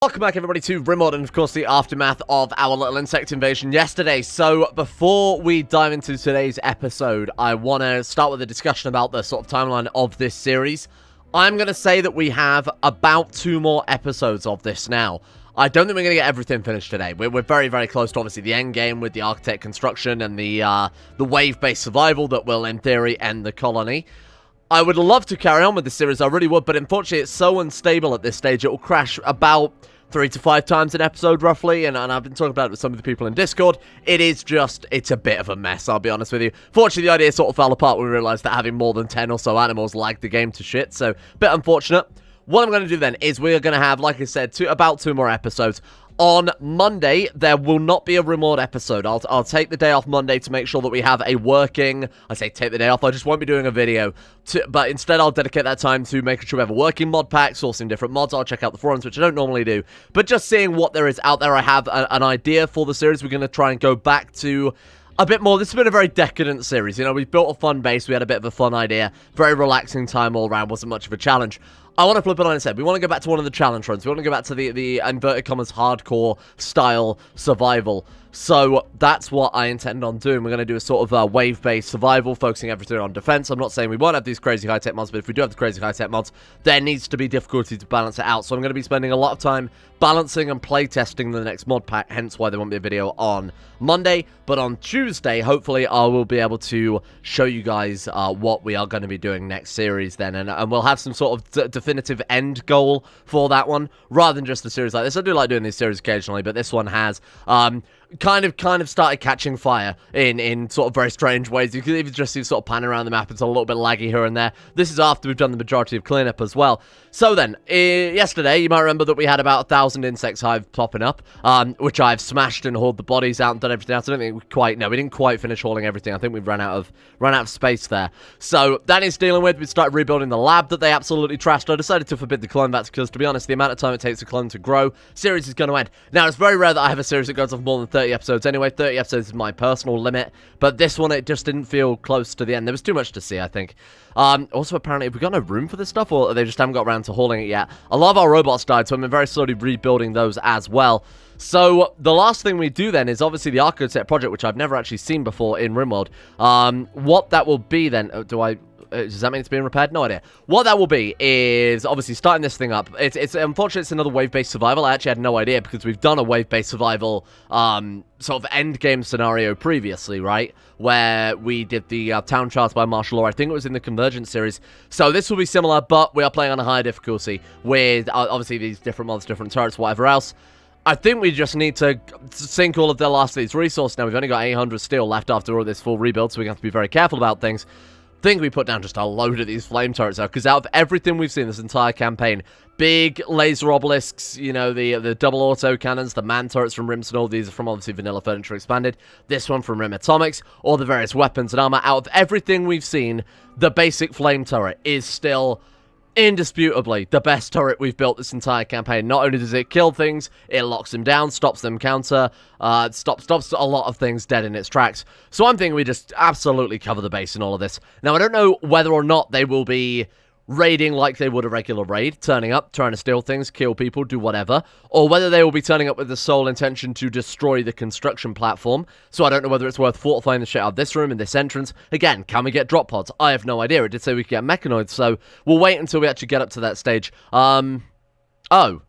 Welcome back everybody to Rimworld and of course the aftermath of our little insect invasion yesterday. So before we dive into today's episode, I want to start with a discussion about the sort of timeline of this series. I'm going to say that we have about 2 more episodes of this now. I don't think we're going to get everything finished today. We're very, very close to obviously the end game with the architect construction and the wave-based survival that will in theory end the colony. I would love to carry on with the series, I really would, but unfortunately it's so unstable at this stage, it will crash about 3 to 5 times an episode, roughly, and I've been talking about it with some of the people in Discord. It's a bit of a mess, I'll be honest with you. Fortunately, the idea sort of fell apart when we realized that having more than 10 or so animals lagged the game to shit, so, bit unfortunate. What I'm going to do then is we're going to have, like I said, about 2 more episodes. On Monday, there will not be a Rimworld episode. I'll take the day off Monday to make sure that we have a working... I say take the day off, I just won't be doing a video. But instead, I'll dedicate that time to making sure we have a working mod pack, sourcing different mods. I'll check out the forums, which I don't normally do. But just seeing what there is out there, I have an idea for the series. We're going to try and go back to... a bit more. This has been a very decadent series. You know, we built a fun base. We had a bit of a fun idea. Very relaxing time all around. Wasn't much of a challenge. I want to flip it on its head. We want to go back to one of the challenge runs. We want to go back to the inverted commas hardcore style survival. So that's what I intend on doing. We're going to do a sort of wave-based survival, focusing everything on defense. I'm not saying we won't have these crazy high-tech mods, but if we do have the crazy high-tech mods, there needs to be difficulty to balance it out. So I'm going to be spending a lot of time balancing and playtesting the next mod pack, hence why there won't be a video on Monday. But on Tuesday, hopefully, I will be able to show you guys what we are going to be doing next series then. And we'll have some sort of definitive end goal for that one, rather than just a series like this. I do like doing these series occasionally, but this one has... kind of started catching fire in sort of very strange ways. You can even just see sort of pan around the map. It's a little bit laggy here and there. This is after we've done the majority of cleanup as well. So then, yesterday, you might remember that we had about 1,000 insects hive popping up, which I've smashed and hauled the bodies out and done everything else. I don't think we didn't quite finish hauling everything. I think we've run out of space there. So that is dealing with. We started rebuilding the lab that they absolutely trashed. I decided to forbid the clone vats because, to be honest, the amount of time it takes a clone to grow, series is going to end. Now, it's very rare that I have a series that goes off more than 30 episodes anyway. 30 episodes is my personal limit, but this one, it just didn't feel close to the end. There was too much to see, I think. Also, apparently, have we got no room for this stuff, or they just haven't got around to hauling it yet? A lot of our robots died, so I've been very slowly rebuilding those as well. So, the last thing we do then is obviously the architect project, which I've never actually seen before in Rimworld. What that will be then, does that mean it's being repaired? No idea. What that will be is obviously starting this thing up. It's unfortunate it's another wave-based survival. I actually had no idea because we've done a wave-based survival sort of end game scenario previously, right? Where we did the town charts by martial law. I think it was in the Convergence series. So this will be similar, but we are playing on a higher difficulty with obviously these different mods, different turrets, whatever else. I think we just need to sink all of the last of these resources now. We've only got 800 steel left after all this full rebuild, so we have to be very careful about things. I think we put down just a load of these flame turrets out, because out of everything we've seen this entire campaign, big laser obelisks, you know, the double auto cannons, the man turrets from Rims and all these are from obviously Vanilla Furniture Expanded, this one from Rim Atomics, all the various weapons and armor. Out of everything we've seen, the basic flame turret is still indisputably the best turret we've built this entire campaign. Not only does it kill things, it locks them down, stops them counter, stops a lot of things dead in its tracks. So I'm thinking we just absolutely cover the base in all of this. Now, I don't know whether or not they will be raiding like they would a regular raid, turning up, trying to steal things, kill people, do whatever, or whether they will be turning up with the sole intention to destroy the construction platform. So I don't know whether it's worth fortifying the shit out of this room and this entrance. Again, can we get drop pods? I have no idea. It did say we could get mechanoids, so we'll wait until we actually get up to that stage. Oh.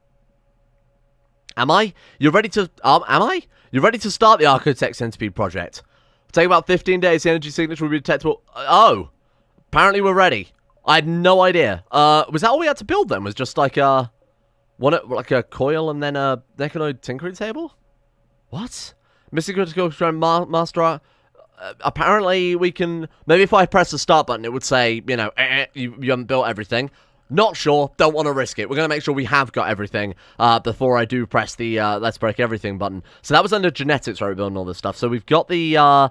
Am I? You ready to, am I? You ready to start the Architect Centipede project? It'll take about 15 days, the energy signature will be detectable. Oh. Apparently we're ready. I had no idea. Was that all we had to build then? Was just like a coil and then a mechanoid tinkering table? What? Missing critical master. Apparently we can. Maybe if I press the start button, it would say, you know, you haven't built everything. Not sure. Don't want to risk it. We're going to make sure we have got everything before I do press the let's break everything button. So that was under genetics where we're building all this stuff. So we've got the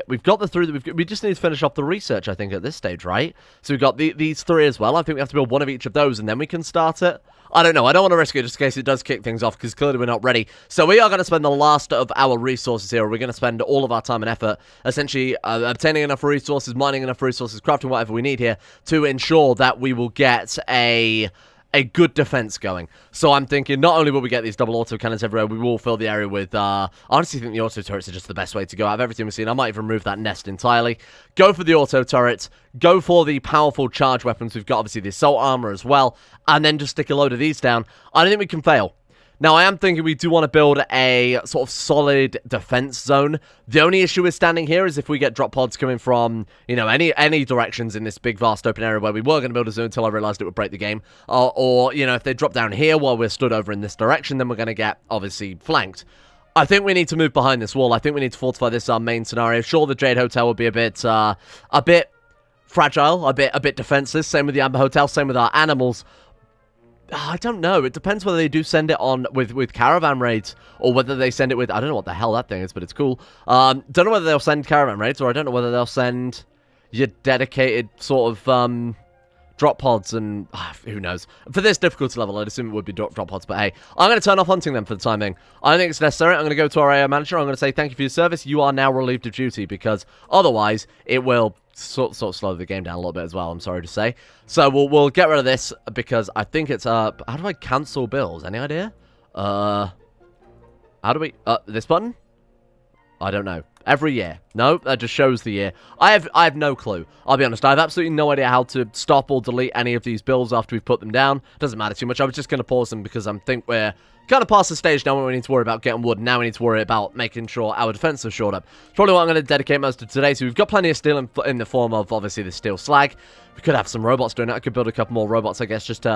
we just need to finish off the research, I think, at this stage, right? So we've got these 3 as well. I think we have to build one of each of those and then we can start it. I don't know. I don't want to risk it just in case it does kick things off, because clearly we're not ready. So we are going to spend the last of our resources here. We're going to spend all of our time and effort essentially obtaining enough resources, mining enough resources, crafting whatever we need here to ensure that we will get a a good defense going. So I'm thinking not only will we get these double auto cannons everywhere, we will fill the area with, I honestly think the auto turrets are just the best way to go out of everything we've seen. I might even remove that nest entirely. Go for the auto turrets, go for the powerful charge weapons. We've got obviously the assault armor as well, and then just stick a load of these down. I don't think we can fail. Now, I am thinking we do want to build a sort of solid defense zone. The only issue with standing here is if we get drop pods coming from, you know, any directions in this big, vast open area where we were going to build a zone until I realized it would break the game. Or, you know, if they drop down here while we're stood over in this direction, then we're going to get, obviously, flanked. I think we need to move behind this wall. I think we need to fortify this main scenario. Sure, the Jade Hotel will be a bit fragile, a bit defenseless. Same with the Amber Hotel, same with our animals. I don't know. It depends whether they do send it on with caravan raids or whether they send it with... I don't know what the hell that thing is, but it's cool. Don't know whether they'll send caravan raids or I don't know whether they'll send your dedicated sort of drop pods and... who knows. For this difficulty level, I'd assume it would be drop pods, but hey, I'm going to turn off hunting them for the time being. I don't think it's necessary. I'm going to go to our AI manager. I'm going to say thank you for your service. You are now relieved of duty because otherwise it will... Sort of slow the game down a little bit as well, I'm sorry to say. So we'll get rid of this because I think it's how do I cancel bills? Any idea? How do we this button? I don't know. Every year. No, that just shows the year. I have no clue. I'll be honest, I have absolutely no idea how to stop or delete any of these bills after we've put them down. Doesn't matter too much. I was just going to pause them because I think we're kind of past the stage now where we need to worry about getting wood. Now we need to worry about making sure our defense is shored up. It's probably what I'm going to dedicate most of today. So we've got plenty of steel in the form of, obviously, the steel slag. We could have some robots doing it. I could build a couple more robots, I guess, just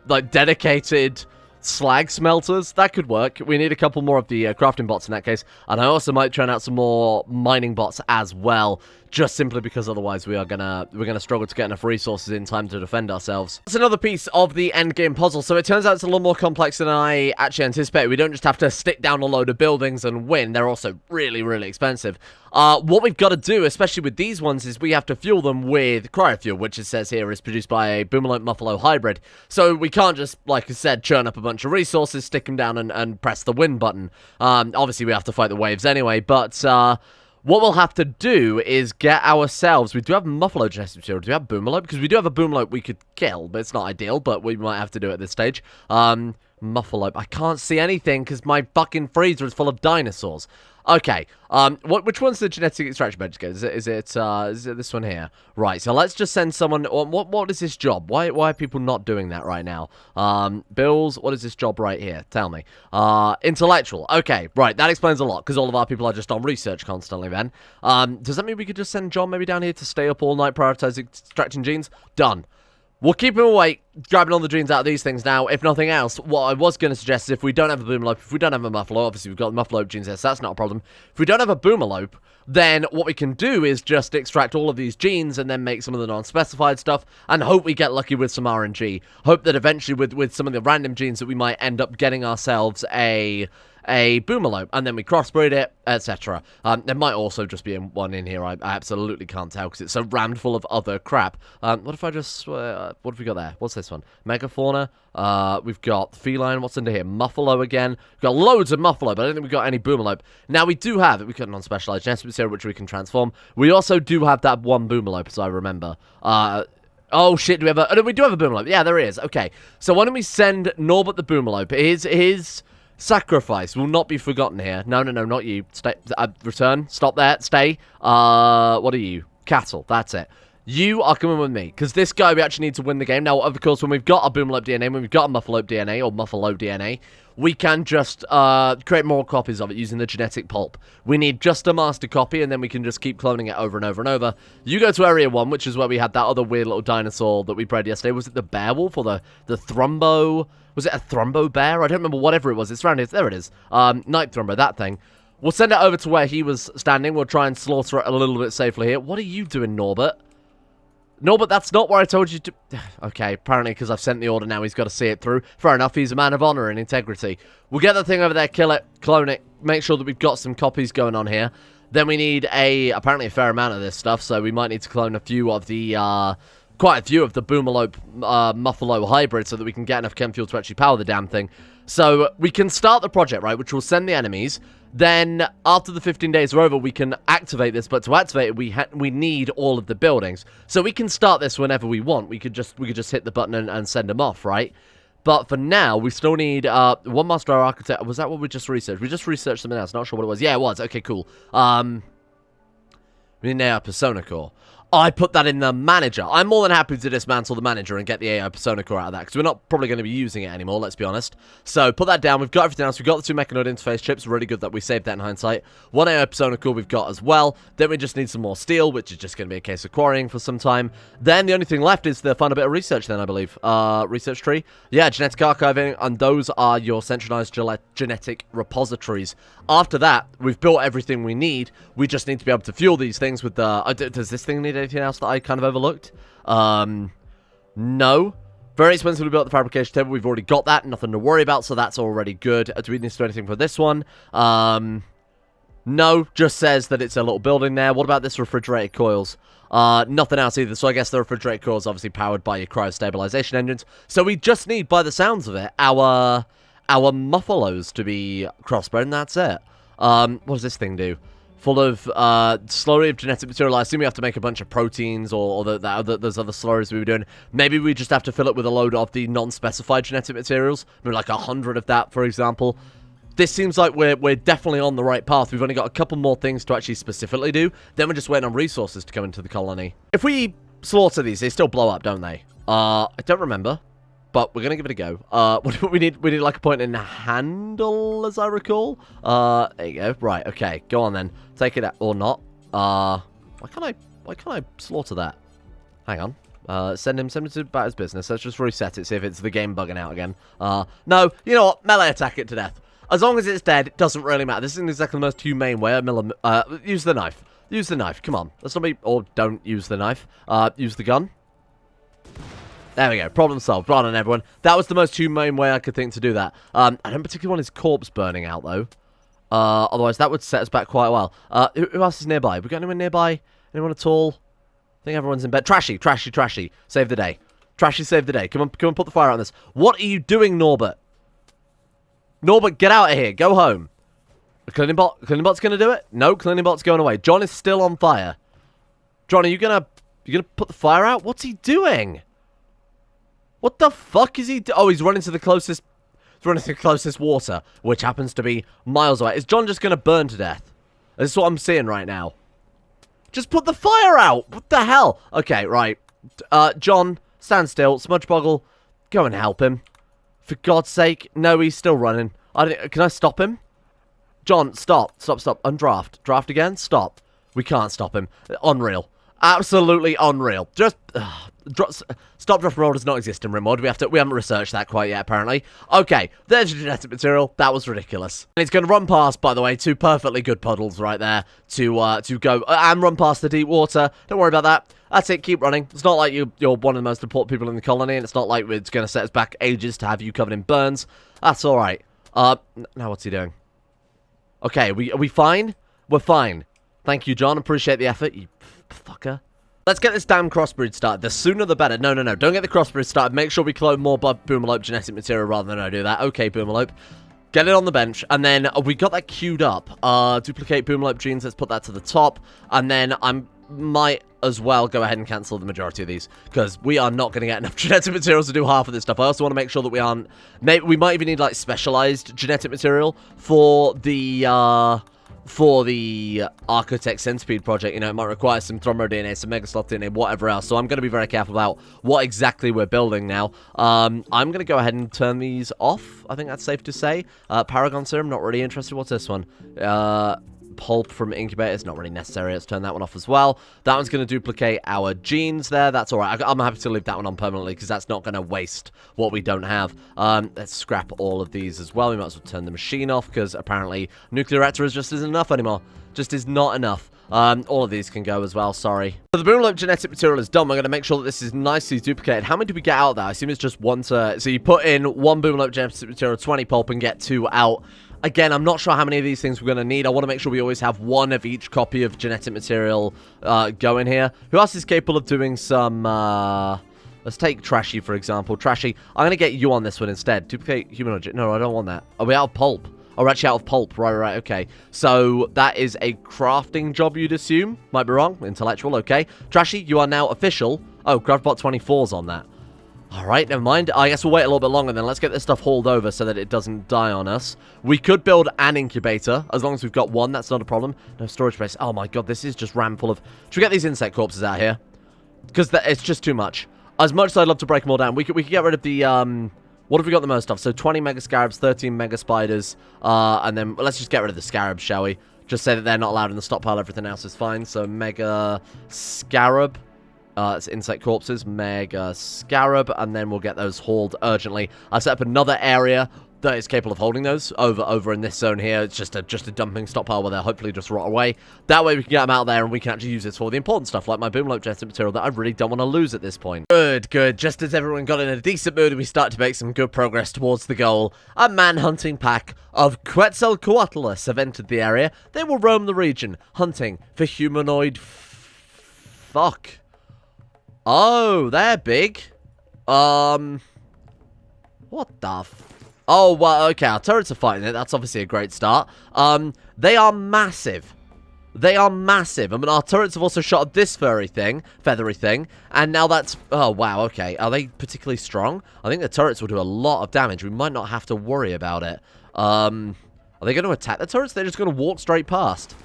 like, dedicated slag smelters. That could work. We need a couple more of the crafting bots in that case. And I also might churn out some more mining bots as well. Just simply because otherwise we're gonna struggle to get enough resources in time to defend ourselves. That's another piece of the endgame puzzle. So it turns out it's a little more complex than I actually anticipated. We don't just have to stick down a load of buildings and win. They're also really, really expensive. What we've got to do, especially with these ones, is we have to fuel them with cryo fuel, which it says here is produced by a Boomerlope Muffalo hybrid. So we can't just, like I said, churn up a bunch of resources, stick them down and press the win button. Obviously we have to fight the waves anyway, but what we'll have to do is get ourselves... We do have Muffalo genetic material. Do we have Boomerlope? Because we do have a Boomerlope we could kill, but it's not ideal, but we might have to do it at this stage. Muffalope. I can't see anything because my fucking freezer is full of dinosaurs. Okay, which one's the genetic extraction bench again? Is it this one here? Right, so let's just send someone... What is this job? Why are people not doing that right now? Bills, what is this job right here? Tell me. Intellectual. Okay, right, that explains a lot, because all of our people are just on research constantly then. Does that mean we could just send John maybe down here to stay up all night, prioritize extracting genes? Done. We'll keep him awake, grabbing all the genes out of these things now. If nothing else, what I was going to suggest is if we don't have a Boomerlope, if we don't have a Muffalo, obviously we've got the Muffalo genes here, so that's not a problem. If we don't have a Boomerlope, then what we can do is just extract all of these genes and then make some of the non-specified stuff and hope we get lucky with some RNG. Hope that eventually with some of the random genes that we might end up getting ourselves a Boomerlope, and then we crossbreed it, etc. There might also just be one in here. I absolutely can't tell because it's so rammed full of other crap. What if I just... what have we got there? What's this one? Megafauna. We've got feline. What's under here? Muffalo again. We've got loads of Muffalo, but I don't think we've got any Boomerlope. Now, we do have... We got non-specialized genetic material, which we can transform. We also do have that one Boomerlope, as I remember. Oh, shit, do we have a... Oh, no, we do have a Boomerlope. Yeah, there is. Okay. So why don't we send Norbert the Boomerlope? His sacrifice will not be forgotten here. No, not you. Stay. Return. Stop there. Stay. What are you? Cattle. That's it. You are coming with me, because this guy, we actually need to win the game. Now, of course, when we've got a Boomerlope DNA, when we've got a Muffalope DNA, or Muffalo DNA, we can just create more copies of it using the genetic pulp. We need just a master copy, and then we can just keep cloning it over and over and over. You go to Area 1, which is where we had that other weird little dinosaur that we bred yesterday. Was it the Bearwolf or the Thrumbo? Was it a Thrumbo Bear? I don't remember, whatever it was. It's around here. There it is. Night Thrumbo, that thing. We'll send it over to where he was standing. We'll try and slaughter it a little bit safely here. What are you doing, Norbert? Norbert, that's not where I told you to... Okay, apparently because I've sent the order now, he's got to see it through. Fair enough, he's a man of honor and integrity. We'll get the thing over there, kill it, clone it, make sure that we've got some copies going on here. Then we need apparently a fair amount of this stuff, so we might need to clone a few of the... quite a few of the Boomerlope Muffalo hybrids so that we can get enough chem fuel to actually power the damn thing. So we can start the project, right, which will send the enemies. Then, after the 15 days are over, we can activate this. But to activate it, we need all of the buildings. So we can start this whenever we want. We could just hit the button and send them off, right? But for now, we still need one master architect. Was that what we just researched? We just researched something else. Not sure what it was. Yeah, it was. Okay, cool. We need an AI persona core. I put that in the manager. I'm more than happy to dismantle the manager and get the AI persona core out of that, because we're not probably going to be using it anymore, let's be honest. So put that down. We've got everything else. We've got the 2 mechanoid interface chips. Really good that we saved that in hindsight. 1 AI persona core we've got as well. Then we just need some more steel, which is just going to be a case of quarrying for some time. Then the only thing left is to find a bit of research then, I believe. Research tree. Yeah, genetic archiving, and those are your centralized genetic repositories. After that, we've built everything we need. We just need to be able to fuel these things with the... does this thing need anything else that I kind of overlooked? No. Very expensive to build the fabrication table. We've already got that. Nothing to worry about, so that's already good. Do we need to do anything for this one? No. Just says that it's a little building there. What about this refrigerated coils? Nothing else either. So I guess the refrigerated coils obviously powered by your cryo-stabilization engines. So we just need, by the sounds of it, our muffalos to be crossbred, and that's it. What does this thing do? Full of slurry of genetic material. I assume we have to make a bunch of proteins, or those other slurries we were doing. Maybe we just have to fill it with a load of the non-specified genetic materials. Maybe like 100 of that, for example. This seems like we're definitely on the right path. We've only got a couple more things to actually specifically do. Then we're just waiting on resources to come into the colony. If we slaughter these, they still blow up, don't they? I don't remember. But we're going to give it a go. What do we need? We need like a point in handle, as I recall. There you go. Right, okay. Go on then. Take it out. Or not. Why can't I slaughter that? Hang on. Send him to about his business. Let's just reset it, see if it's the game bugging out again. No, you know what? Melee attack it to death. As long as it's dead, it doesn't really matter. This isn't exactly the most humane way. Use the knife. Use the knife. Come on. Let's not be... Or don't use the knife. Use the gun. There we go. Problem solved. Well done, everyone. That was the most humane way I could think to do that. I don't particularly want his corpse burning out, though. Otherwise, that would set us back quite a while. Who else is nearby? We got anyone nearby? Anyone at all? I think everyone's in bed. Trashy, trashy, trashy. Save the day. Trashy, save the day. Come on, put the fire out on this. What are you doing, Norbert? Norbert, get out of here. Go home. Cleaning bot's going to do it? No, cleaning bot's going away. John is still on fire. John, are you going to put the fire out? What's he doing? What the fuck is he Oh, he's running to the closest... He's running to the closest water, which happens to be miles away. Is John just going to burn to death? This is what I'm seeing right now. Just put the fire out! What the hell? Okay, right. John, stand still. Smudgeboggle, go and help him. For God's sake. No, he's still running. Can I stop him? John, stop. Stop. Undraft. Draft again? Stop. We can't stop him. Unreal. Absolutely unreal. Just... Stop, drop, and roll does not exist in Rimworld. We haven't researched that quite yet, apparently. Okay, there's your genetic material. That was ridiculous. And it's going to run past, by the way, 2 perfectly good puddles right there to go and run past the deep water. Don't worry about that. That's it. Keep running. It's not like you're one of the most important people in the colony, and it's not like it's going to set us back ages to have you covered in burns. That's all right. Now what's he doing? Okay, are we fine? We're fine. Thank you, John. Appreciate the effort, you fucker. Let's get this damn crossbreed started. The sooner the better. No. Don't get the crossbreed started. Make sure we clone more Boomerlope genetic material rather than I do that. Okay, Boomerlope. Get it on the bench. And then we got that queued up. Duplicate Boomerlope genes. Let's put that to the top. And then I might as well go ahead and cancel the majority of these, because we are not going to get enough genetic materials to do half of this stuff. I also want to make sure that we aren't... Maybe we might even need, like, specialized genetic material for the Architect Centipede project. You know, it might require some Thrombro DNA, some Megasloth DNA, whatever else. So I'm going to be very careful about what exactly we're building now. I'm going to go ahead and turn these off. I think that's safe to say. Paragon Serum, not really interested. What's this one? Pulp from incubators, not really necessary. Let's turn that one off as well. That one's going to duplicate our genes there. That's all right. I'm happy to leave that one on permanently, because that's not going to waste what we don't have. Let's scrap all of these as well. We might as well turn the machine off, because apparently nuclear reactor just isn't enough anymore. Just is not enough. All of these can go as well, sorry. So the Boomerlope genetic material is done. We're going to make sure that this is nicely duplicated. How many do we get out of that? I assume it's just one to... So you put in 1 Boomerlope genetic material, 20 pulp, and get 2 out. Again, I'm not sure how many of these things we're going to need. I want to make sure we always have 1 of each copy of genetic material going here. Who else is capable of doing some... Let's take Trashy, for example. Trashy, I'm going to get you on this one instead. Duplicate humanoid... No, I don't want that. Are we out of pulp? Oh, we're actually out of pulp. Right, okay. So, that is a crafting job, you'd assume. Might be wrong. Intellectual, okay. Trashy, you are now official. Oh, CraftBot 24's on that. Alright, never mind. I guess we'll wait a little bit longer then. Let's get this stuff hauled over so that it doesn't die on us. We could build an incubator, as long as we've got one. That's not a problem. No storage space. Oh my god, this is just rammed full of... Should we get these insect corpses out here? Because it's just too much. As much as I'd love to break them all down, we could get rid of the... What have we got the most of? So 20 mega scarabs, 13 mega spiders, and then let's just get rid of the scarabs, shall we? Just say that they're not allowed in the stockpile. Everything else is fine. So mega scarab. It's insect corpses, mega scarab, and then we'll get those hauled urgently. I've set up another area that is capable of holding those over in this zone here. It's just a dumping stockpile where they'll hopefully just rot away. That way we can get them out there and we can actually use this for the important stuff, like my boomlope genetic material that I really don't want to lose at this point. Good, good. Just as everyone got in a decent mood and we start to make some good progress towards the goal, a man-hunting pack of Quetzalcoatlus have entered the area. They will roam the region, hunting for humanoid fuck. Oh, they're big. What the Oh, well, okay, our turrets are fighting it. That's obviously a great start. They are massive. They are massive. I mean, our turrets have also shot at this feathery thing, and now that's... Oh, wow, okay. Are they particularly strong? I think the turrets will do a lot of damage. We might not have to worry about it. Are they going to attack the turrets? They're just going to walk straight past.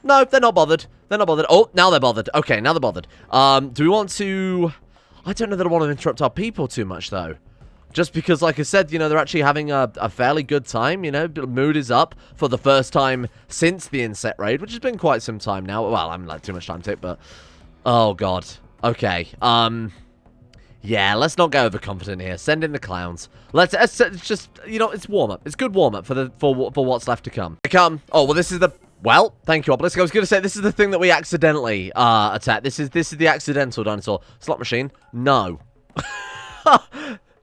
No, they're not bothered. They're not bothered. Oh, now they're bothered. Okay, now they're bothered. Do we want to... I don't know that I want to interrupt our people too much, though. Just because, like I said, you know, they're actually having a fairly good time, you know. Mood is up for the first time since the insect raid, which has been quite some time now. Well, I haven't like too much time to take, but... Oh, God. Okay. Yeah, let's not get overconfident here. Send in the clowns. Let's just, you know, it's warm-up. It's good warm-up for what's left to come. Oh, well, this is the... Well, thank you, Obelisk. I was going to say, this is the thing that we accidentally attacked. This is the accidental dinosaur. Slot machine? No.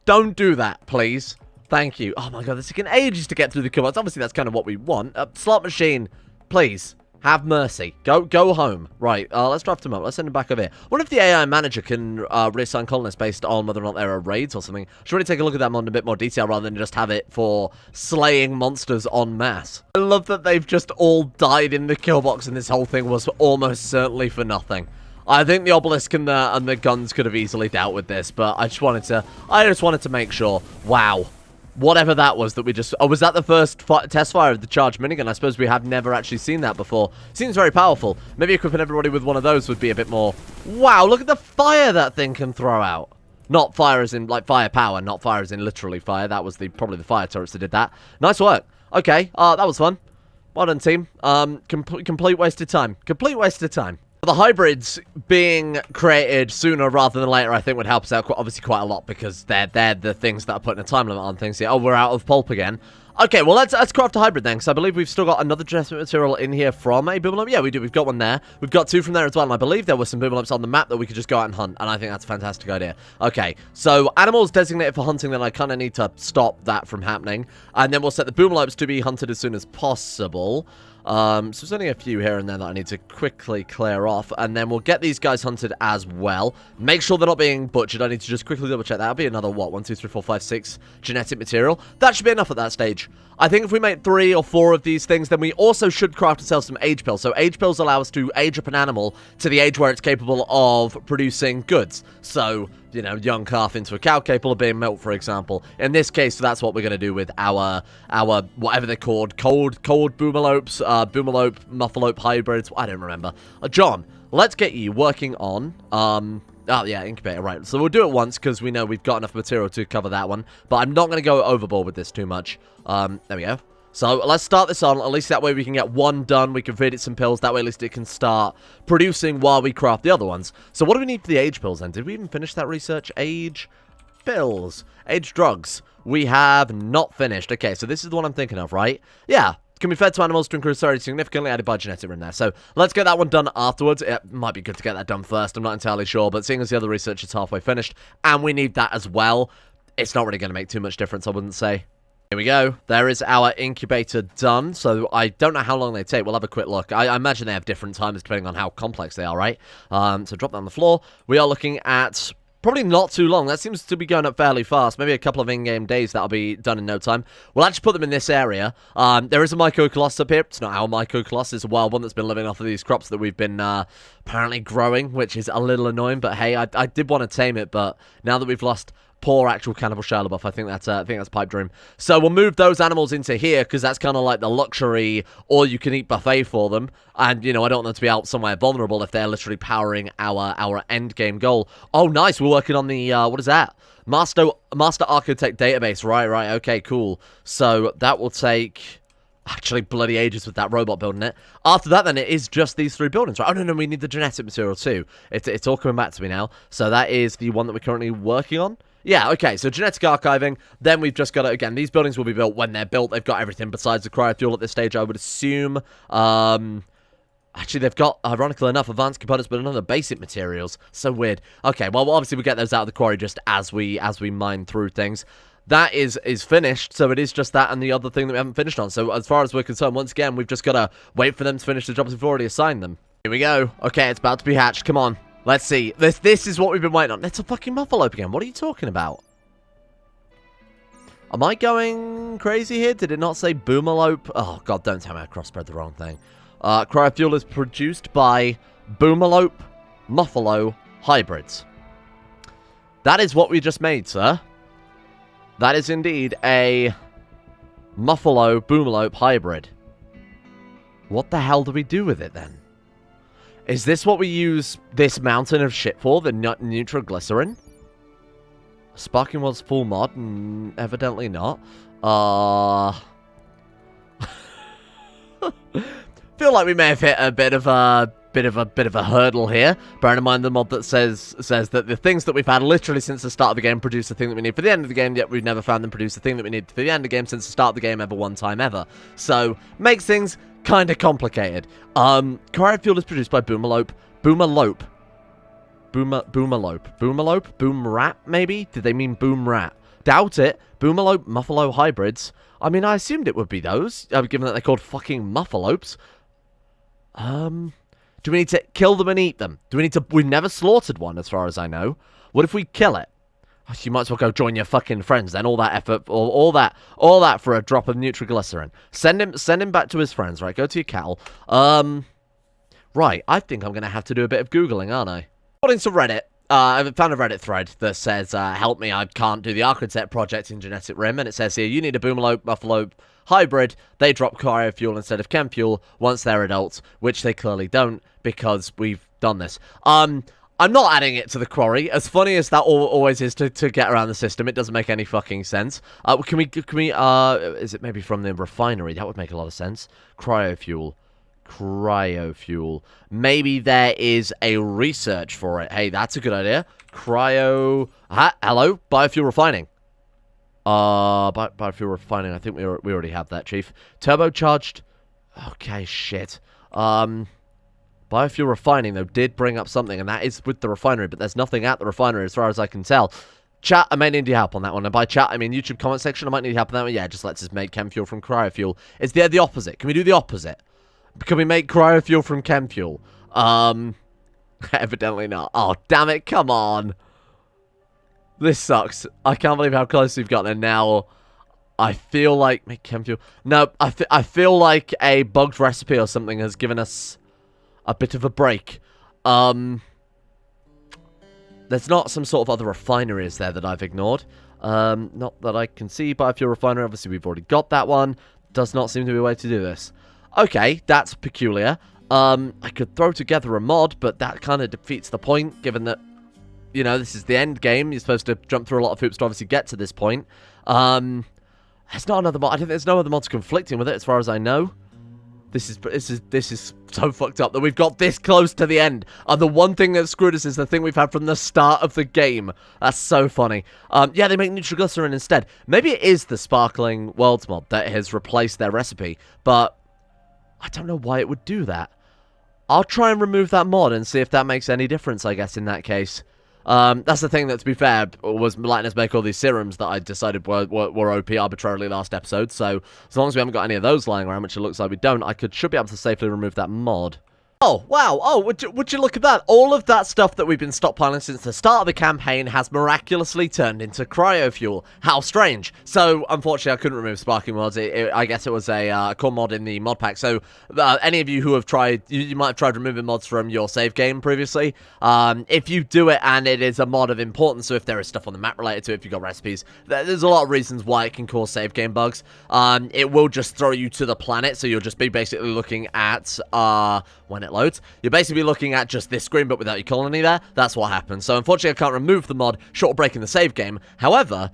Don't do that, please. Thank you. Oh my god, this is taking ages to get through the commands. Obviously, that's kind of what we want. Slot machine, please. Have mercy. Go home. Right, let's draft him up. Let's send him back over here. What if the AI manager can reassign colonists based on whether or not there are raids or something? Should really take a look at that in a bit more detail rather than just have it for slaying monsters en masse. I love that they've just all died in the kill box and this whole thing was almost certainly for nothing. I think the obelisk and the guns could have easily dealt with this, but I just wanted to make sure. Wow. Whatever that was that we just... Oh, was that the first test fire of the charged minigun? I suppose we have never actually seen that before. Seems very powerful. Maybe equipping everybody with one of those would be a bit more... Wow, look at the fire that thing can throw out. Not fire as in, like, firepower, not fire as in literally fire. That was probably the fire turrets that did that. Nice work. Okay, that was fun. Well done, team. Complete waste of time. Complete waste of time. The hybrids being created sooner rather than later, I think, would help us out obviously quite a lot because they're the things that are putting a time limit on things here. Oh, we're out of pulp again. Okay, well, let's craft a hybrid then, because I believe we've still got another genetic material in here from a boomalop. Yeah, we do. We've got one there. We've got two from there as well, and I believe there were some boomalops on the map that we could just go out and hunt, and I think that's a fantastic idea. Okay, so animals designated for hunting, then I kind of need to stop that from happening, and then we'll set the boomalops to be hunted as soon as possible. So there's only a few here and there that I need to quickly clear off, and then we'll get these guys hunted as well. Make sure they're not being butchered. I need to just quickly double check. That'll be another, what, 1, 2, 3, 4, 5, 6 genetic material. That should be enough at that stage. I think if we make 3 or 4 of these things, then we also should craft ourselves some age pills. So age pills allow us to age up an animal to the age where it's capable of producing goods. So, you know, young calf into a cow capable of being milked, for example. In this case, that's what we're going to do with our whatever they're called, cold boomalopes, boomalope, muffalope hybrids. I don't remember. John, let's get you working on, oh, yeah, incubator, right. So we'll do it once because we know we've got enough material to cover that one. But I'm not going to go overboard with this too much. There we go. So let's start this on. At least that way we can get one done. We can feed it some pills. That way at least it can start producing while we craft the other ones. So what do we need for the age pills then? Did we even finish that research? Age pills. Age drugs. We have not finished. Okay, so this is the one I'm thinking of, right? Yeah. Can be fed to animals to increase severity significantly, added by genetic in there. So let's get that one done afterwards. It might be good to get that done first. I'm not entirely sure. But seeing as the other research is halfway finished, and we need that as well, it's not really going to make too much difference, I wouldn't say. Here we go. There is our incubator done. So I don't know how long they take. We'll have a quick look. I imagine they have different times depending on how complex they are, right? So drop that on the floor. We are looking at Probably not too long. That seems to be going up fairly fast. Maybe a couple of in-game days that'll be done in no time. We'll actually put them in this area. There is a Myco-Colossus up here. It's not our Myco-Colossus. It's a wild one that's been living off of these crops that we've been apparently growing, which is a little annoying. But hey, I did want to tame it, but now that we've lost poor actual cannibal shell buff, I think that's pipe dream. So we'll move those animals into here because that's kind of like the luxury all-you-can-eat buffet for them. And you know, I don't want them to be out somewhere vulnerable if they're literally powering our end game goal. Oh, nice. We're working on the what is that? Master Architect database. Right. Okay, cool. So that will take actually bloody ages with that robot building it. After that, then, it is just these 3 buildings, right? Oh, no, we need the genetic material, too. It's all coming back to me now. So that is the one that we're currently working on. Yeah, okay, so genetic archiving. Then we've just got to, again, these buildings will be built when they're built. They've got everything besides the cryofuel at this stage, I would assume. Actually, they've got, ironically enough, advanced components, but none of the basic materials. So weird. Okay, well, obviously, we'll get those out of the quarry just as we mine through things. That is finished, so it is just that and the other thing that we haven't finished on. So as far as we're concerned, once again, we've just got to wait for them to finish the jobs we've already assigned them. Here we go. Okay, it's about to be hatched. Come on. Let's see. This is what we've been waiting on. It's a fucking muffalope again. What are you talking about? Am I going crazy here? Did it not say boomalope? Oh, God, don't tell me I crossbred the wrong thing. Cryofuel is produced by boomalope muffalo hybrids. That is what we just made, sir. That is indeed a muffalo boomalope hybrid. What the hell do we do with it, then? Is this what we use this mountain of shit for? The nitroglycerin? Sparking World's full mod? Evidently not. Feel like we may have hit a bit of a hurdle here. Bearing in mind the mod that says that the things that we've had literally since the start of the game produce the thing that we need for the end of the game, yet we've never found them produce the thing that we need for the end of the game since the start of the game ever one time ever. So makes things kind of complicated. Cryofuel is produced by boomalope, boom rat, maybe? Did they mean boom rat? Doubt it. Boomalope, muffalo hybrids. I mean, I assumed it would be those, given that they're called fucking muffalopes. Do we need to kill them and eat them? Do we need to... We've never slaughtered one, as far as I know. What if we kill it? You might as well go join your fucking friends then. All that effort, all that for a drop of nitroglycerin. Send him back to his friends, right? Go to your cattle. Right, I think I'm going to have to do a bit of Googling, aren't I? According to Reddit, I found a Reddit thread that says, help me, I can't do the Architect project in Genetic Rim, and it says here, you need a boomalope, muffalo hybrid. They drop cryofuel instead of chem fuel once they're adults, which they clearly don't, because we've done this. I'm not adding it to the quarry. As funny as that always is to get around the system, it doesn't make any fucking sense. Can we, is it maybe from the refinery? That would make a lot of sense. Cryofuel. Maybe there is a research for it. Hey, that's a good idea. Hello? Biofuel refining. Biofuel refining. I think we already have that, Chief. Turbocharged. Okay, shit. Biofuel refining, though, did bring up something, and that is with the refinery, but there's nothing at the refinery as far as I can tell. Chat, I may need your help on that one. And by chat, I mean YouTube comment section. I might need your help on that one. Yeah, just lets us make chem fuel from cryofuel. Is there the opposite? Can we do the opposite? Can we make cryofuel from chem fuel? Evidently not. Oh, damn it. Come on. This sucks. I can't believe how close we've gotten now. I feel like... Make chem fuel. No, I feel like a bugged recipe or something has given us a bit of a break. There's not some sort of other refinery, is there, that I've ignored? Not that I can see. Biofuel refinery, obviously we've already got that one. Does not seem to be a way to do this. Okay, that's peculiar. I could throw together a mod, but that kind of defeats the point, given that, you know, this is the end game. You're supposed to jump through a lot of hoops to obviously get to this point. There's not another mod. I think there's no other mods conflicting with it, as far as I know. This is so fucked up that we've got this close to the end. And the one thing that screwed us is the thing we've had from the start of the game. That's so funny. Yeah, they make nitroglycerin instead. Maybe it is the Sparkling Worlds mod that has replaced their recipe, but I don't know why it would do that. I'll try and remove that mod and see if that makes any difference, I guess, in that case. That's the thing that, to be fair, was letting us make all these serums that I decided were OP arbitrarily last episode. So, as long as we haven't got any of those lying around, which it looks like we don't, should be able to safely remove that mod. Oh, wow. Oh, would you look at that? All of that stuff that we've been stockpiling since the start of the campaign has miraculously turned into cryo fuel. How strange. So, unfortunately, I couldn't remove sparking mods. I guess it was a core mod in the mod pack. So, any of you who have tried, you might have tried removing mods from your save game previously. If you do it and it is a mod of importance, so if there is stuff on the map related to it, if you've got recipes, there's a lot of reasons why it can cause save game bugs. It will just throw you to the planet, so you'll just be basically looking at, when it loads, you're basically looking at just this screen, but without your colony there. That's what happens. So, unfortunately, I can't remove the mod, short of breaking the save game. However,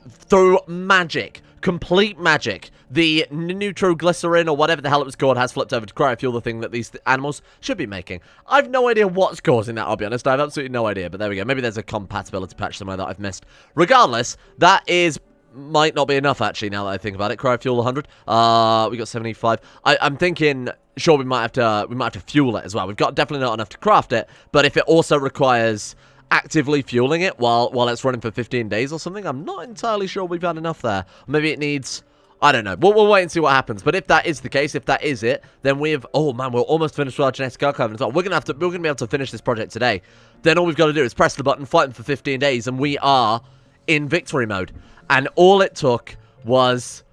through magic, complete magic, the nitroglycerin, or whatever the hell it was called, has flipped over to cryofuel, the thing that these animals should be making. I've no idea what's causing that, I'll be honest. I have absolutely no idea, but there we go. Maybe there's a compatibility patch somewhere that I've missed. Regardless, that might not be enough, actually, now that I think about it. Cryofuel 100. We got 75. I'm thinking, sure, we might have to fuel it as well. We've got definitely not enough to craft it, but if it also requires actively fueling it while it's running for 15 days or something, I'm not entirely sure we've had enough there. Maybe it needs, I don't know. We'll wait and see what happens. But if that is the case, if that is it, then oh man, we're almost finished with our genetic archive as well. We're gonna be able to finish this project today. Then all we've got to do is press the button, fight them for 15 days, and we are in victory mode. And all it took was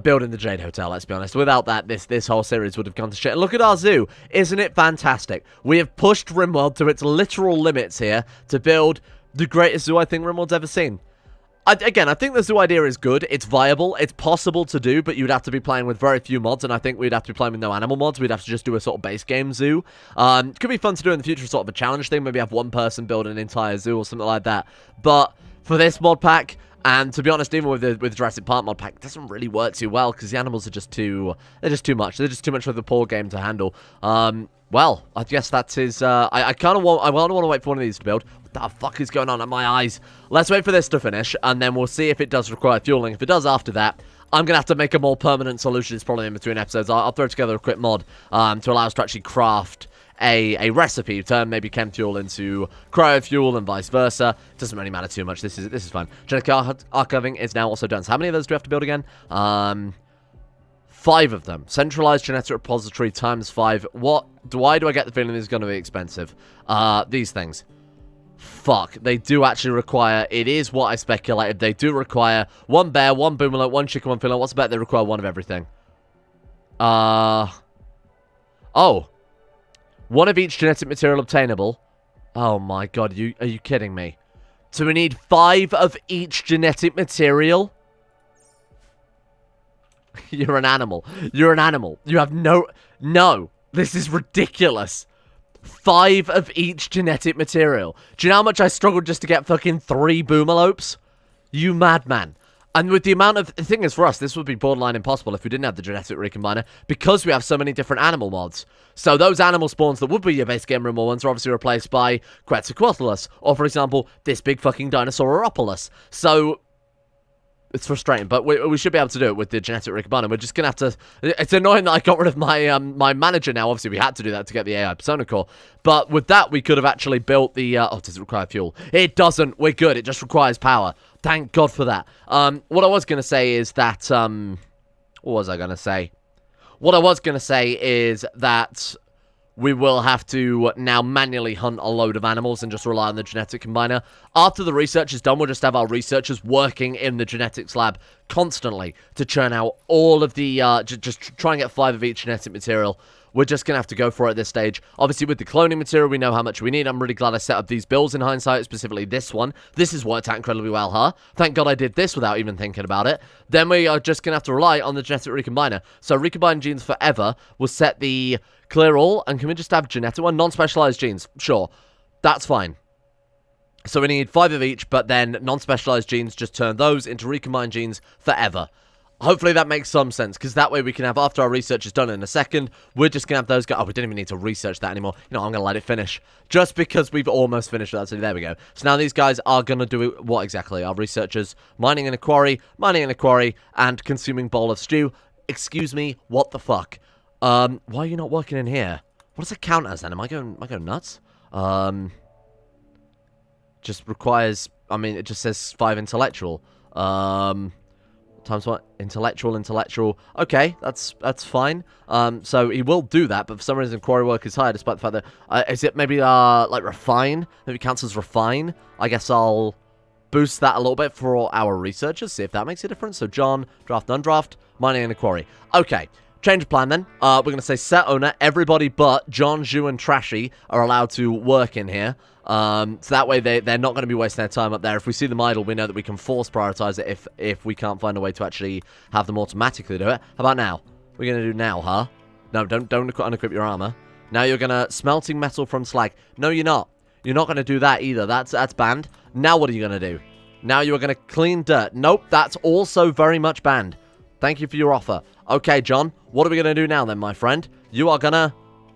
building the Jade Hotel, let's be honest. Without that, this whole series would have gone to shit. And look at our zoo. Isn't it fantastic? We have pushed Rimworld to its literal limits here to build the greatest zoo I think Rimworld's ever seen. Again, I think the zoo idea is good. It's viable. It's possible to do, but you'd have to be playing with very few mods, and I think we'd have to be playing with no animal mods. We'd have to just do a sort of base game zoo. It could be fun to do in the future, sort of a challenge thing. Maybe have one person build an entire zoo or something like that. But for this mod pack, and to be honest, even with the Jurassic Park mod pack, it doesn't really work too well because the animals are just too much. They're just too much for the poor game to handle. Well, I guess that is. I kind of want to wait for one of these to build. What the fuck is going on at my eyes? Let's wait for this to finish, and then we'll see if it does require fueling. If it does after that, I'm gonna have to make a more permanent solution. It's probably in between episodes. I'll throw together a quick mod to allow us to actually craft a recipe, turn maybe chem fuel into cryo fuel and vice versa. Doesn't really matter too much. This is fine. Genetic archiving is now also done. So how many of those do we have to build again? 5 of them. Centralized genetic repository times 5. Why do I get the feeling this is going to be expensive? These things. Fuck. They do actually require, it is what I speculated. They do require 1 bear, 1 boomerang, 1 chicken, 1 feline. What's the bet? They require 1 of everything. Oh. 1 of each genetic material obtainable. Oh my god, are you kidding me? So we need 5 of each genetic material? You're an animal. You're an animal. You have no. This is ridiculous. 5 of each genetic material. Do you know how much I struggled just to get fucking 3 boomalopes? You madman. And with the amount of... The thing is, for us, this would be borderline impossible if we didn't have the genetic recombiner, because we have so many different animal mods. So those animal spawns that would be your base game room ones are obviously replaced by Quetzalcoatlus, or, for example, this big fucking Dinosauropolis. So... It's frustrating, but we should be able to do it with the genetic recombiner. We're just going to have to... It's annoying that I got rid of my my manager now. Obviously, we had to do that to get the AI Persona Core. But with that, we could have actually built the... oh, does it require fuel? It doesn't. We're good. It just requires power. Thank God for that. What I was going to say is that... what was I going to say? What I was going to say is that... we will have to now manually hunt a load of animals and just rely on the genetic combiner. After the research is done, we'll just have our researchers working in the genetics lab constantly to churn out all of the, just try and get 5 of each genetic material. We're just going to have to go for it at this stage. Obviously, with the cloning material, we know how much we need. I'm really glad I set up these builds in hindsight, specifically this one. This has worked out incredibly well, huh? Thank God I did this without even thinking about it. Then we are just going to have to rely on the genetic recombiner. So recombine genes forever will set the clear all. And can we just have genetic one? Non-specialized genes. Sure. That's fine. So we need 5 of each, but then non-specialized genes, just turn those into recombined genes forever. Hopefully that makes some sense, because that way we can have, after our research is done in a second, we're just going to have those go... Oh, we didn't even need to research that anymore. You know, I'm going to let it finish. Just because we've almost finished that. So there we go. So now these guys are going to do what exactly? Our researchers mining in a quarry, and consuming bowl of stew. Excuse me, what the fuck? Why are you not working in here? What does it count as then? Am I going nuts? Just requires... I mean, it just says 5 intellectual. Times what? Intellectual. Okay, that's fine. So he will do that, but for some reason quarry work is higher, despite the fact that is it maybe like refine? Maybe counts as refine. I guess I'll boost that a little bit for our researchers, see if that makes a difference. So John, draft, non-draft, mining and a quarry. Okay. Change of plan then. We're going to say set owner. Everybody but John, Zhu, and Trashy are allowed to work in here. So that way they're not going to be wasting their time up there. If we see them idle, we know that we can force prioritize it if we can't find a way to actually have them automatically do it. How about now? We're going to do now, huh? No, don't unequip your armor. Now you're going to smelting metal from slag. No, you're not. You're not going to do that either. That's banned. Now what are you going to do? Now you're going to clean dirt. Nope, that's also very much banned. Thank you for your offer. Okay, John, what are we going to do now then, my friend? You are going to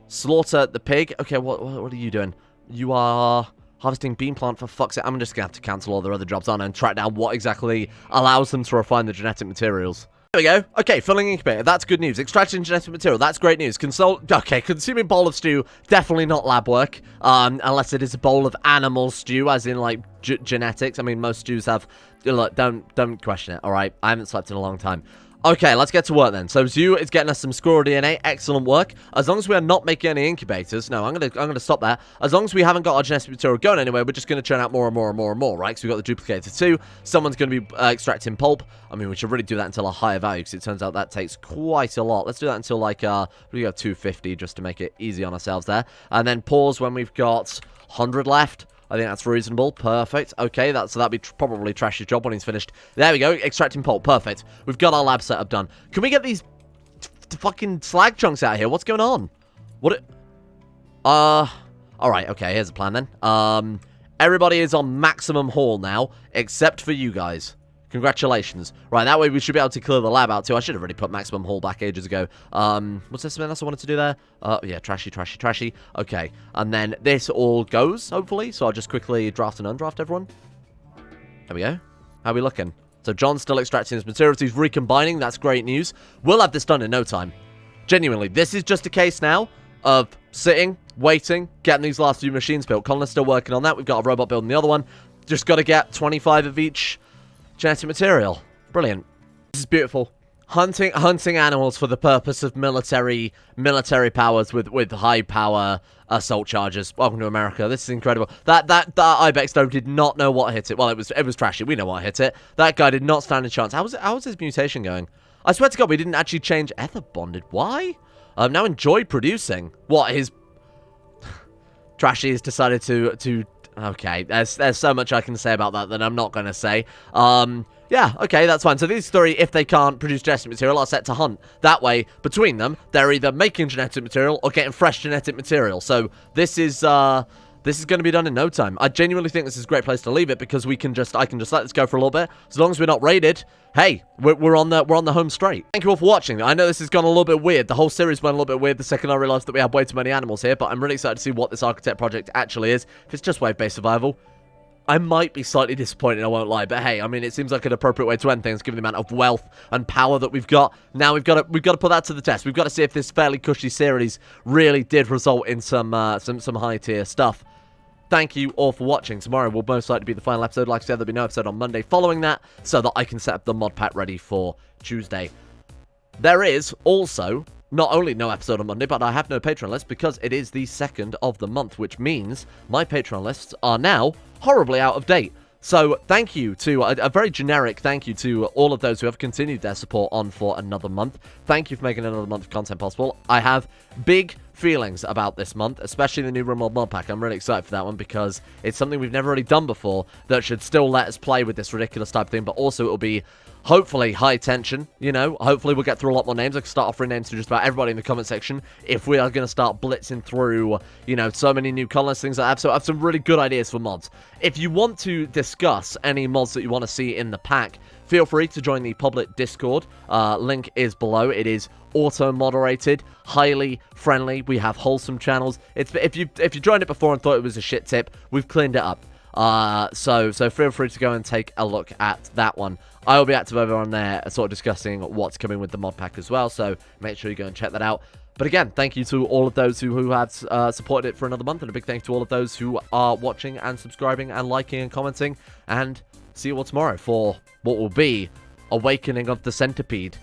slaughter the pig. Okay, what are you doing? You are harvesting bean plant, for fuck's sake. I'm just going to have to cancel all their other jobs on and track down what exactly allows them to refine the genetic materials. There we go. Okay, filling incubator. That's good news. Extracting genetic material. That's great news. Okay, consuming bowl of stew. Definitely not lab work. Unless it is a bowl of animal stew, as in, like, genetics. I mean, most stews have... Look, don't question it, alright? I haven't slept in a long time. Okay, let's get to work then. So Zhu is getting us some squirrel DNA. Excellent work. As long as we are not making any incubators. No, I'm gonna stop there. As long as we haven't got our genetic material going anywhere, we're just gonna churn out more and more and more and more, right? Because we've got the duplicator too. Someone's gonna be extracting pulp. I mean, we should really do that until a higher value, because it turns out that takes quite a lot. Let's do that until like we got 250 just to make it easy on ourselves there. And then pause when we've got 100 left. I think that's reasonable. Perfect. Okay, so that'd be probably Trash's job when he's finished. There we go. Extracting pulp. Perfect. We've got our lab setup done. Can we get these fucking slag chunks out of here? What's going on? Alright, okay. Here's the plan then. Everybody is on maximum haul now, except for you guys. Congratulations. Right, that way we should be able to clear the lab out too. I should have already put maximum haul back ages ago. What's this something else I wanted to do there? Yeah, trashy. Okay, and then this all goes, hopefully. So I'll just quickly draft and undraft everyone. There we go. How are we looking? So John's still extracting his materials. He's recombining. That's great news. We'll have this done in no time. Genuinely, this is just a case now of sitting, waiting, getting these last few machines built. Colin's still working on that. We've got a robot building the other one. Just got to get 25 of each genetic material. Brilliant. This is beautiful. Hunting animals for the purpose of military powers with high power assault charges. Welcome to America. This is incredible. That ibex though did not know what hit it. Well, it was Trashy. We know what hit it. That guy did not stand a chance. How was his mutation going? I swear to God, we didn't actually change ether bonded. Why? Now enjoy producing. What his Trashy has decided to. Okay, there's so much I can say about that I'm not going to say. Yeah, okay, that's fine. So these three, if they can't produce genetic material, are set to hunt. That way, between them, they're either making genetic material or getting fresh genetic material. So this is going to be done in no time. I genuinely think this is a great place to leave it, because I can just let this go for a little bit. As long as we're not raided, hey, we're on the home straight. Thank you all for watching. I know this has gone a little bit weird. The whole series went a little bit weird the second I realized that we have way too many animals here, but I'm really excited to see what this architect project actually is. If it's just wave-based survival, I might be slightly disappointed, I won't lie, but hey, I mean, it seems like an appropriate way to end things, given the amount of wealth and power that we've got. Now we've got to put that to the test. We've got to see if this fairly cushy series really did result in some high-tier stuff. Thank you all for watching. Tomorrow will most likely be the final episode. Like I said, there'll be no episode on Monday following that, so that I can set up the mod pack ready for Tuesday. There is also not only no episode on Monday, but I have no Patreon list, because it is the 2nd of the month, which means my Patreon lists are now horribly out of date. So thank you to, a very generic thank you to all of those who have continued their support on for another month. Thank you for making another month of content possible. I have big feelings about this month, especially the new Rimworld mod pack. I'm really excited for that one, because it's something we've never really done before that should still let us play with this ridiculous type of thing, but also it'll be hopefully high tension, you know. Hopefully we'll get through a lot more names. I can start offering names to just about everybody in the comment section if we are going to start blitzing through, you know, so many new colonists, things like that. So I have some really good ideas for mods. If you want to discuss any mods that you want to see in the pack, feel free to join the public Discord. Link is below. It is auto-moderated, highly friendly. We have wholesome channels. If you joined it before and thought it was a shit tip, we've cleaned it up. So feel free to go and take a look at that one. I will be active over on there, sort of discussing what's coming with the mod pack as well, so make sure you go and check that out. But again, thank you to all of those who have supported it for another month, and a big thank you to all of those who are watching and subscribing and liking and commenting, and see you all tomorrow for what will be Awakening of the Centipede.